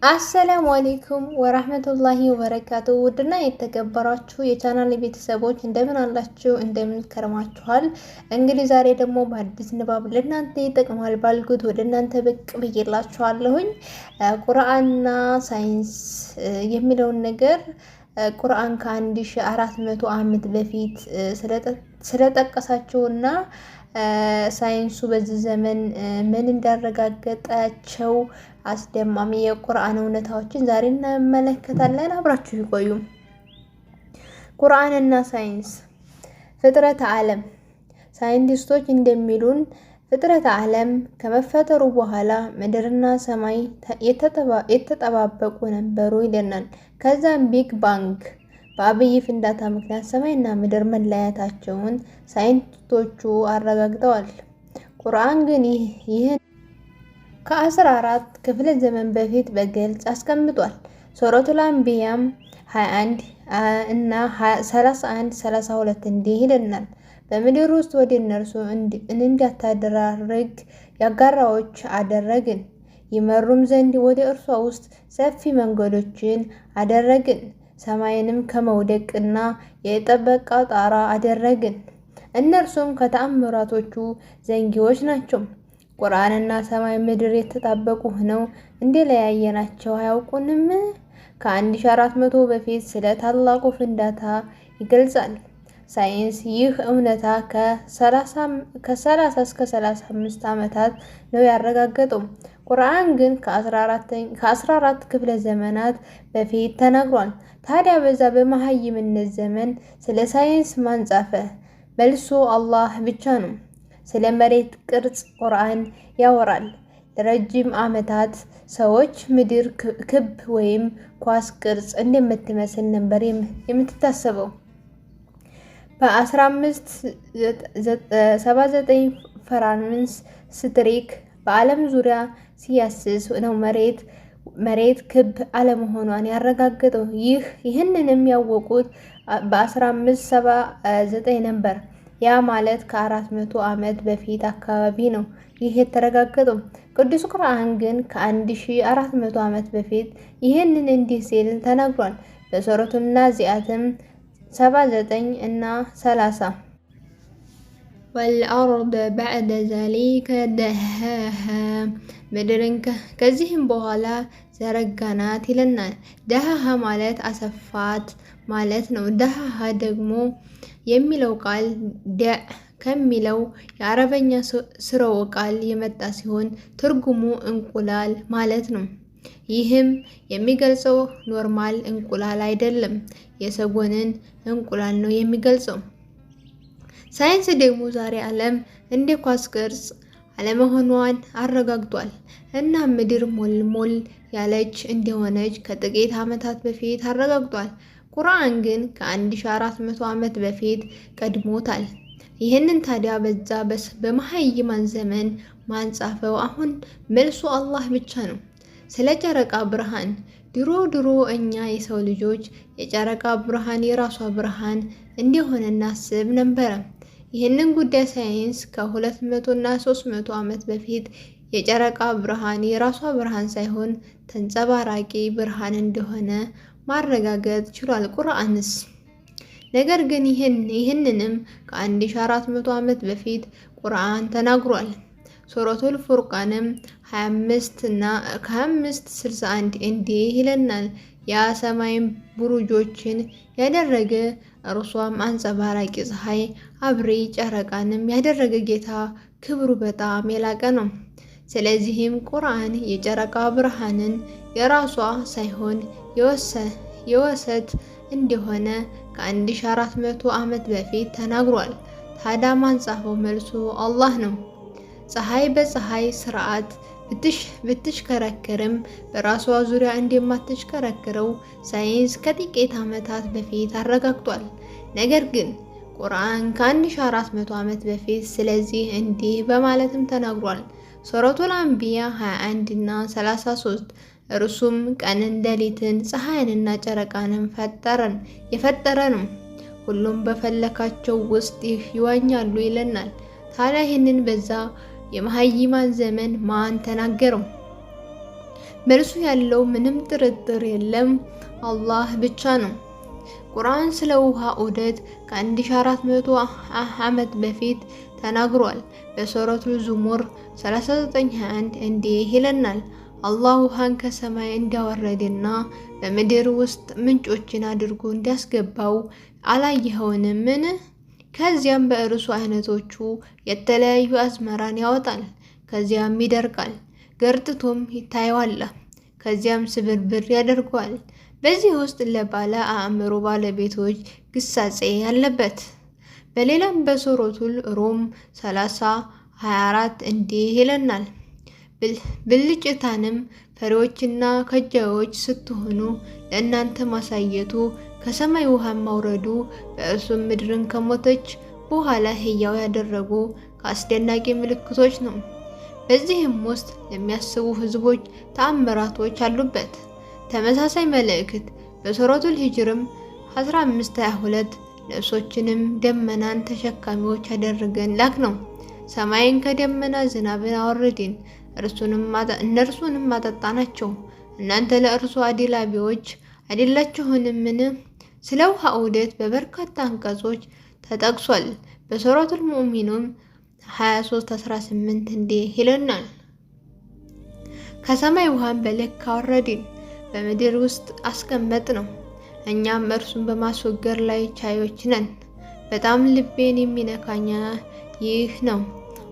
አሰላሙ አለይኩም ወራህመቱላሂ ወበረካቱ። ውድና የተከበራችሁ የቻናል ቤተሰቦች እንደምን አላችሁ? እንደምን ከረማችኋል? እንግዲህ ዛሬ ደግሞ በአዲስ ንባብ ለእናንተ ይጠቅማል ባልኩት ወደ እናንተ ብቅ ብዬላችኋለሁኝ። ቁርአንና ሳይንስ የሚለውን ነገር ቁርአን ከ1400 ዓመት በፊት ስለጠቀሳቸውና ሳይንሱ በዚህ ዘመን ምን እንዳረጋገጣቸው አስደማሚ የቁርአን እውነታዎችን ዛሬ እንመለከታለን። አብራችሁ ይቆዩ። ቁርአንና ሳይንስ። ፍጥረተ ዓለም። ሳይንቲስቶች እንደሚሉን ፍጥረተ ዓለም ከመፈጠሩ በኋላ ምድርና ሰማይ የተጠባበቁ ነበሩ ይለናል። ከዛም ቢግ ባንግ በአብይ ፍንዳታ ምክንያት ሰማይና ምድር መለያየታቸውን ሳይንቲስቶቹ አረጋግጠዋል። ቁርአን ግን ይህን ከ14 ክፍለ ዘመን በፊት በግልጽ አስቀምጧል። ሱረቱል አንቢያም 21 እና 31-32 እንዲህ ይለናል። በምድር ውስጥ ወደ እነርሱ እንዳታደራርግ ያጋራዎች አደረግን፣ ይመሩም ዘንድ ወደ እርሷ ውስጥ ሰፊ መንገዶችን አደረግን፣ ሰማይንም ከመውደቅና የጠበቃ ጣራ አደረግን። እነርሱም ከተአምራቶቹ ዘንጊዎች ናቸው። ቁርአንና ሰማይ ምድር የተጣበቁ ሆነው እንደለያየናቸው አያውቁንም? ከ1400 በፊት ስለ ታላቁ ፍንዳታ ይገልጻል። ሳይንስ ይህ እውነታ ከ30 እስከ 35 ዓመታት ነው ያረጋገጠው። ቁርአን ግን ከ14 ክፍለ ዘመናት በፊት ተናግሯል። ታዲያ በዛ በመሃይምነት ዘመን ስለ ሳይንስ ማን ጻፈ? መልሱ አላህ ብቻ ነው። ስለ መሬት ቅርጽ ቁርአን ያወራል። ለረጅም ዓመታት ሰዎች ምድር ክብ ወይም ኳስ ቅርጽ እንደምትመስል ነበር የምትታሰበው። በ1579 ፍራንስ ስትሪክ በዓለም ዙሪያ ሲያስስ ነው መሬት ክብ አለመሆኗን ያረጋገጠው። ይህንንም ያወቁት በ1579 ነበር። ያ ማለት ከ400 ዓመት በፊት አካባቢ ነው ይህ የተረጋገጠው። ቅዱስ ቁርአን ግን ከ1400 ዓመት በፊት ይህንን እንዲህ ሲል ተናግሯል። በሱረቱን ናዚአትም 79 እና 30 ወልአርድ በዕደ ዘሊከ ደሃሃ ምድርን ከዚህም በኋላ ዘረጋናት ይለናል። ደሃሃ ማለት አሰፋት ማለት ነው። ደሃሃ ደግሞ የሚለው ቃል ደዕ ከሚለው የአረበኛ ስርወ ቃል የመጣ ሲሆን ትርጉሙ እንቁላል ማለት ነው። ይህም የሚገልጸው ኖርማል እንቁላል አይደለም፣ የሰጎንን እንቁላል ነው የሚገልጸው። ሳይንስ ደግሞ ዛሬ ዓለም እንደ ኳስ ቅርጽ አለመሆኗን አረጋግጧል እና ምድር ሞልሞል ያለች እንደሆነች ከጥቂት ዓመታት በፊት አረጋግጧል። ቁርአን ግን ከ1400 ዓመት በፊት ቀድሞታል። ይህንን ታዲያ በዛ በመሃይማን ዘመን ማን ጻፈው? አሁን መልሱ አላህ ብቻ ነው። ስለ ጨረቃ ብርሃን ድሮ እኛ የሰው ልጆች የጨረቃ ብርሃን የራሷ ብርሃን እንደሆነ እናስብ ነበረ። ይህንን ጉዳይ ሳይንስ ከ200 እና 300 ዓመት በፊት የጨረቃ ብርሃን የራሷ ብርሃን ሳይሆን ተንጸባራቂ ብርሃን እንደሆነ ማረጋገጥ ችሏል። ቁርአንስ ነገር ግን ይህንንም ከ1400 ዓመት በፊት ቁርአን ተናግሯል። ሱረቱል ፉርቃንም 25-61 እንዲህ ይለናል። ያ ሰማይን ቡሩጆችን ያደረገ እርሷም አንጸባራቂ ፀሐይ አብሪ ጨረቃንም ያደረገ ጌታ ክብሩ በጣም የላቀ ነው። ስለዚህም ቁርአን የጨረቃ ብርሃንን የራሷ ሳይሆን የወሰት እንደሆነ ከ1400 ዓመት በፊት ተናግሯል። ታዲያ ማን ጻፈው? መልሱ አላህ ነው። ፀሐይ በፀሐይ ስርዓት ብትሽከረከርም በራሷ ዙሪያ እንደማትሽከረከረው ሳይንስ ከጥቂት ዓመታት በፊት አረጋግጧል። ነገር ግን ቁርአን ከ1400 ዓመት በፊት ስለዚህ እንዲህ በማለትም ተናግሯል። ሱረቱል አንቢያ 21 እና 33 እርሱም ቀንን ሌሊትን ፀሐይንና ጨረቃንም የፈጠረ ነው። ሁሉም በፈለካቸው ውስጥ ይዋኛሉ ይለናል። ታዲያ ይህንን በዛ የመሃይማን ዘመን ማን ተናገረው? በእርሱ ያለው ምንም ጥርጥር የለም አላህ ብቻ ነው። ቁርአን ስለ ውሃ ዑደት ከ1400 ዓመት በፊት ተናግሯል። በሱረቱል ዙሙር 39:21 እንዲህ ይለናል፣ አላህ ውሃን ከሰማይ እንዲያወረድና በምድር ውስጥ ምንጮችን አድርጎ እንዲያስገባው አላየኸውምን? ከዚያም በእርሱ አይነቶቹ የተለያዩ አዝመራን ያወጣል። ከዚያም ይደርቃል፣ ገርጥቶም ይታየዋል። ከዚያም ስብርብር ያደርገዋል። በዚህ ውስጥ ለባለ አእምሮ ባለቤቶች ግሳጼ ያለበት። በሌላም በሱረቱል ሩም 30:24 እንዲህ ይለናል፣ ብልጭታንም ፈሪዎችና ከጃዮች ስትሆኑ ለእናንተ ማሳየቱ ከሰማይ ውሃን ማውረዱ በእርሱም ምድርን ከሞተች በኋላ ሕያው ያደረጉ ከአስደናቂ ምልክቶች ነው። በዚህም ውስጥ ለሚያስቡ ህዝቦች ተአምራቶች አሉበት። ተመሳሳይ መልእክት በሱረቱል ሂጅርም 15:22 ነፍሶችንም ደመናን ተሸካሚዎች አደረገን ላክ ነው። ሰማይን ከደመና ዝናብን አወረድን፣ እነርሱንም አጠጣናቸው። እናንተ ለእርሱ አዲላቢዎች አይደላችሁምን? ስለ ውሃ ዑደት በበርካታ አንቀጾች ተጠቅሷል። በሱረቱል ሙእሚኑን 23:18 እንዲህ ይለናል፣ ከሰማይ ውሃን በልክ አወረድን፣ በምድር ውስጥ አስቀመጥ ነው። እኛም እርሱን በማስወገድ ላይ ቻዮች ነን። በጣም ልቤን የሚነካኝ ይህ ነው፣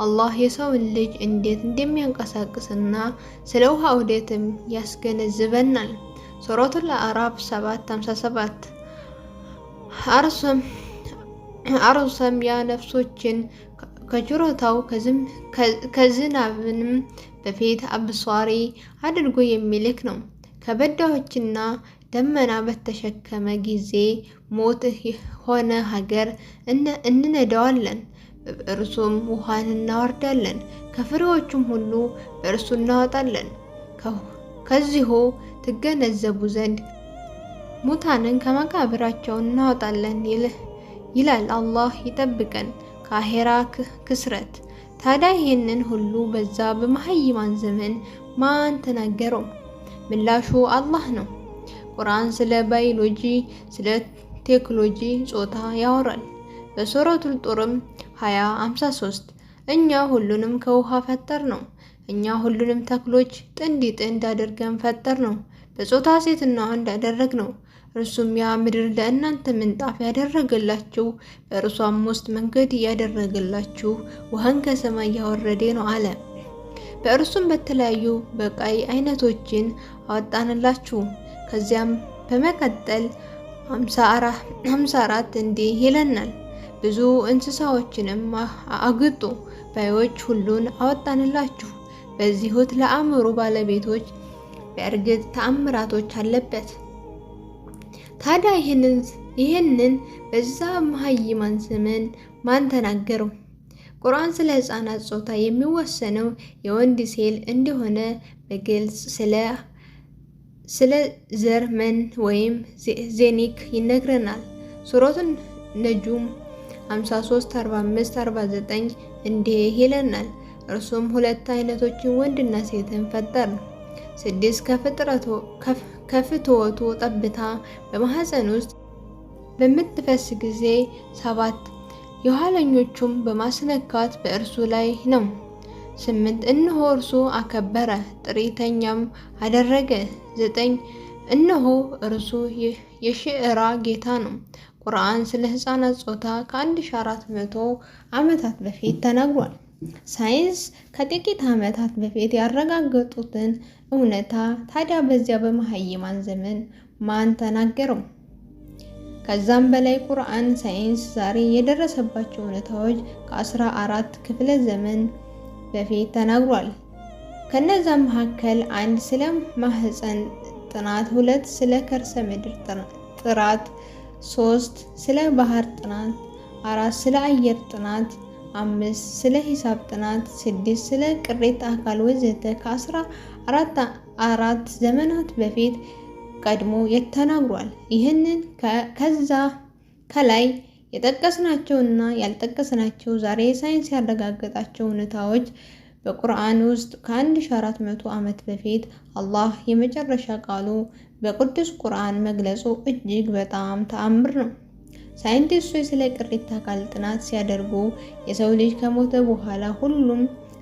አላህ የሰውን ልጅ እንዴት እንደሚያንቀሳቅስና ስለ ውሃ ዑደትም ያስገነዝበናል። ሱረቱል አዕራፍ 7:57 አርሰም ያ ነፍሶችን ከችሮታው ከዝናብንም በፊት አብሷሪ አድርጎ የሚልክ ነው። ከበዳዎችና ደመና በተሸከመ ጊዜ ሞት ሆነ ሀገር እንነዳዋለን፣ በእርሱም ውሃን እናወርዳለን፣ ከፍሬዎቹም ሁሉ በእርሱ እናወጣለን። ከዚሁ ትገነዘቡ ዘንድ ሙታንን ከመቃብራቸው እናወጣለን ይላል። አላህ ይጠብቀን ከአኼራ ክስረት። ታዲያ ይህንን ሁሉ በዛ በመሃይማን ዘመን ማን ተናገረው? ምላሹ አላህ ነው። ቁርአን ስለ ባዮሎጂ፣ ስለ ቴክኖሎጂ ጾታ ያወራል። በሱረቱል ጡርም 20:53 እኛ ሁሉንም ከውሃ ፈጠር ነው። እኛ ሁሉንም ተክሎች ጥንድ ጥንድ አድርገን ፈጠር ነው። በጾታ ሴትና ወንድ አደረግ ነው። እርሱም ያ ምድር ለእናንተ ምንጣፍ ያደረገላችሁ፣ በእርሷም ውስጥ መንገድ ያደረገላችሁ፣ ውሃን ከሰማይ ያወረደ ነው አለ። በእርሱም በተለያዩ በቀይ አይነቶችን አወጣንላችሁ። ከዚያም በመቀጠል 54 እንዲህ ይለናል፣ ብዙ እንስሳዎችንም አግጡ ባዮች ሁሉን አወጣንላችሁ። በዚሁት ለአእምሮ ባለቤቶች በእርግጥ ተአምራቶች አለበት። ታዲያ ይህንን በዛ መሃይማን ዘመን ማን ተናገረው? ቁርአን ስለ ሕፃናት ጾታ የሚወሰነው የወንድ ሴል እንደሆነ በግልጽ ስለ ዘር መን ወይም ዜኒክ ይነግረናል። ሱረቱን ነጁም 53:45-49 እንዲህ ይለናል፣ እርሱም ሁለት አይነቶችን ወንድና ሴትን ፈጠረ። 6 ከፍትወቱ ጠብታ በማህፀን ውስጥ በምትፈስ ጊዜ 7 የኋለኞቹም በማስነካት በእርሱ ላይ ነው። 8 እነሆ እርሱ አከበረ ጥሪተኛም አደረገ። 9 እነሆ እርሱ የሽዕራ ጌታ ነው። ቁርአን ስለ ሕፃናት ጾታ ከ1400 ዓመታት በፊት ተናግሯል። ሳይንስ ከጥቂት ዓመታት በፊት ያረጋገጡትን እውነታ ታዲያ በዚያ በመሃይማን ዘመን ማን ተናገረው? ከዛም በላይ ቁርአን ሳይንስ ዛሬ የደረሰባቸው እውነታዎች ከ14 ክፍለ ዘመን በፊት ተናግሯል። ከነዛ መካከል 1 ስለ ማህፀን ጥናት፣ 2 ስለ ከርሰ ምድር ጥራት፣ 3 ስለ ባህር ጥናት፣ 4 ስለ አየር ጥናት፣ 5 ስለ ሂሳብ ጥናት፣ 6 ስለ ቅሪተ አካል ወዘተ ከ14 ዘመናት በፊት ቀድሞ ተናግሯል። ይህንን ከዛ ከላይ የጠቀስናቸውና ያልጠቀስናቸው ዛሬ ሳይንስ ያረጋገጣቸው እውነታዎች በቁርአን ውስጥ ከ1400 ዓመት በፊት አላህ የመጨረሻ ቃሉ በቅዱስ ቁርአን መግለጹ እጅግ በጣም ተአምር ነው። ሳይንቲስቶች ስለ ቅሪተ አካል ጥናት ሲያደርጉ የሰው ልጅ ከሞተ በኋላ ሁሉም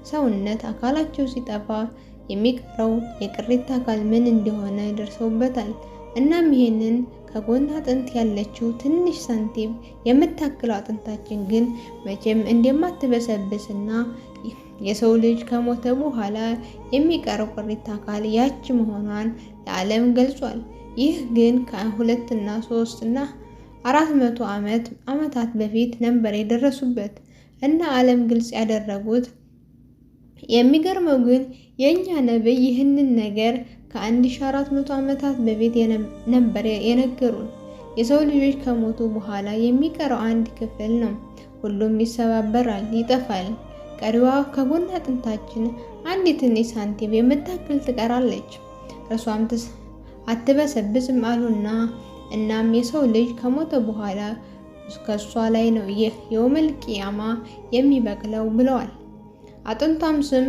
ሰውነት አካላቸው ሲጠፋ የሚቀረው የቅሪተ አካል ምን እንደሆነ ደርሰውበታል። እናም ይሄንን ከጎን አጥንት ያለችው ትንሽ ሳንቲም የምታክለው አጥንታችን ግን መቼም እንደማትበሰብስና የሰው ልጅ ከሞተ በኋላ የሚቀረው ቅሪተ አካል ያች መሆኗን ለዓለም ገልጿል። ይህ ግን ከ2 እና 3 እና 400 ዓመታት በፊት ነበር የደረሱበት እና ዓለም ግልጽ ያደረጉት። የሚገርመው ግን የእኛ ነብይ ይህንን ነገር ከ1400 ዓመታት በፊት ነበር የነገሩን። የሰው ልጆች ከሞቱ በኋላ የሚቀረው አንድ ክፍል ነው። ሁሉም ይሰባበራል፣ ይጠፋል። ቀሪዋ ከጎን አጥንታችን አንድ ትንሽ ሳንቲም የምታክል ትቀራለች። እርሷም አትበሰብስም አሉና እናም የሰው ልጅ ከሞተ በኋላ ከሷ ላይ ነው ይህ የውመል ቂያማ የሚበቅለው ብለዋል። አጥንቷም ስም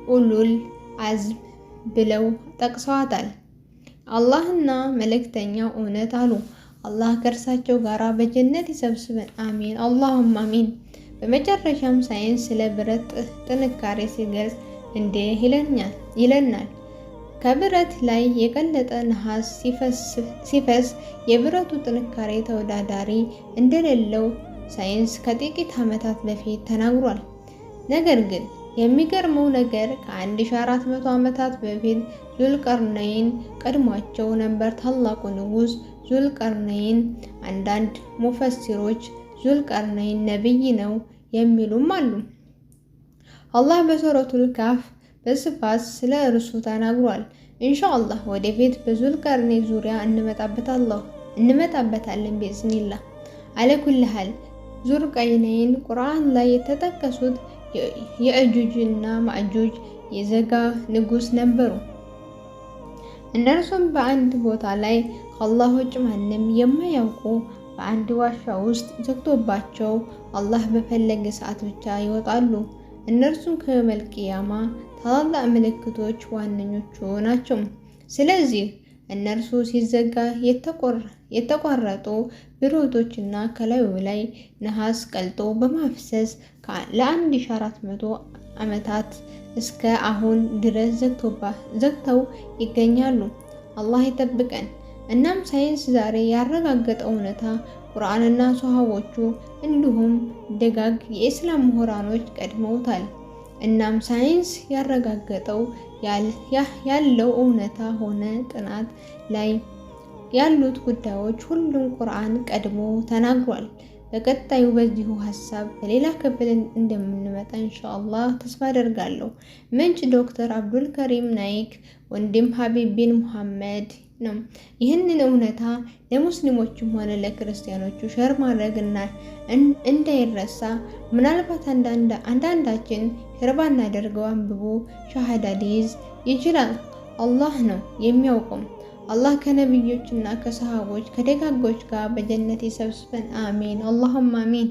ኡሉል አዝም ብለው ጠቅሰዋታል። አላህና መልእክተኛው እውነት አሉ። አላህ ከእርሳቸው ጋር በጀነት ይሰብስበን፣ አሚን አላሁም አሚን። በመጨረሻም ሳይንስ ስለ ብረት ጥንካሬ ሲገልጽ እንዲህ ይለናል። ከብረት ላይ የቀለጠ ነሐስ ሲፈስ የብረቱ ጥንካሬ ተወዳዳሪ እንደሌለው ሳይንስ ከጥቂት ዓመታት በፊት ተናግሯል። ነገር ግን የሚገርመው ነገር ከ1400 ዓመታት በፊት ዙልቀርነይን ቀድሟቸው ነበር። ታላቁ ንጉስ ዙልቀርነይን አንዳንድ ሙፈሲሮች ዙልቀርነይን ነብይ ነው የሚሉም አሉ። አላህ በሱረቱል ካፍ በስፋት ስለ እርሱ ተናግሯል። ኢንሻአላህ ወደፊት በዙልቀርነይን ዙሪያ እንመጣበታለን ቢዝኒላህ። አለኩል ሐል ዙልቀርነይን ቁርአን ላይ የተጠቀሱት የእጁጅ እና ማእጁጅ የዘጋ ንጉስ ነበሩ። እነርሱም በአንድ ቦታ ላይ ከአላህ ውጭ ማንም የማያውቁ በአንድ ዋሻ ውስጥ ዘግቶባቸው አላህ በፈለገ ሰዓት ብቻ ይወጣሉ። እነርሱም ከየውመል ቂያማ ታላላቅ ምልክቶች ዋነኞቹ ናቸው። ስለዚህ እነርሱ ሲዘጋ የተቋረጡ ብረቶችና ከላዩ ላይ ነሐስ ቀልጦ በማፍሰስ ለ1400 ዓመታት እስከ አሁን ድረስ ዘግተው ይገኛሉ። አላህ ይጠብቀን። እናም ሳይንስ ዛሬ ያረጋገጠው እውነታ ቁርአንና ሷሃቦቹ እንዲሁም ደጋግ የእስላም ምሁራኖች ቀድመውታል። እናም ሳይንስ ያረጋገጠው ያለው እውነታ ሆነ ጥናት ላይ ያሉት ጉዳዮች ሁሉም ቁርአን ቀድሞ ተናግሯል። በቀጣዩ በዚሁ ሐሳብ በሌላ ክፍል እንደምንመጣ ኢንሻአላህ ተስፋ አደርጋለሁ። ምንጭ ዶክተር አብዱል ከሪም ናይክ ወንድም ሀቢብ ቢን ሙሐመድ ነው። ይህንን እውነታ ለሙስሊሞችም ሆነ ለክርስቲያኖቹ ሸር ማድረግና እንዳይረሳ። ምናልባት አንዳንዳችን ሸር ባናደርገው አንብቦ ሻሃዳ ሊይዝ ይችላል። አላህ ነው የሚያውቀው። አላህ ከነብዮችና ከሰሃቦች ከደጋጎች ጋር በጀነት ይሰብስበን። አሚን አላሁም አሚን።